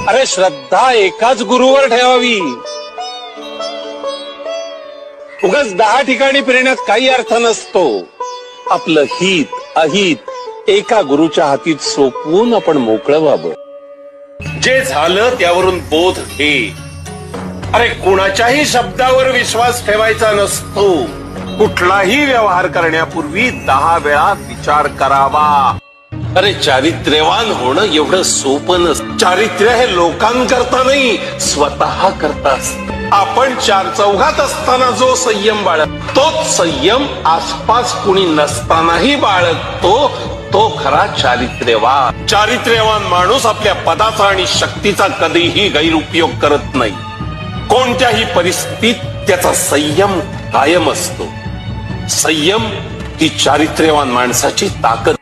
अरे श्रद्धा एकाच गुरुवर ठेवावी. उगाच 10 ठिकाणी फिरण्यात काही अर्थ नसतो. आपलं हित अहित एका गुरुच्या हातीत सोपवून आपण मोकळं व्हावं. जे झालं त्यावरून बोध घे. अरे कुणाच्याही शब्दावर विश्वास ठेवायचा नसतो. कुठलाही व्यवहार करण्यापूर्वी 10 वेळा विचार करावा. अरे चारित्र्यवान होणं एवढं सोपं नसतं. चारित्र्य हे लोकांकरता नाही, स्वतः करतास. आपण 4 चौघात असताना जो संयम बाळगतो, तोच संयम आसपास कुणी नसतानाही बाळगतो, तो खरा चारित्र्यवान. चारित्र्यवान माणूस आपल्या पदाचा आणि शक्तीचा कधीही गैरउपयोग करत नाही. कोणत्याही परिस्थितीत त्याचा संयम कायम असतो. संयम ही चारित्र्यवान माणसाची ताकद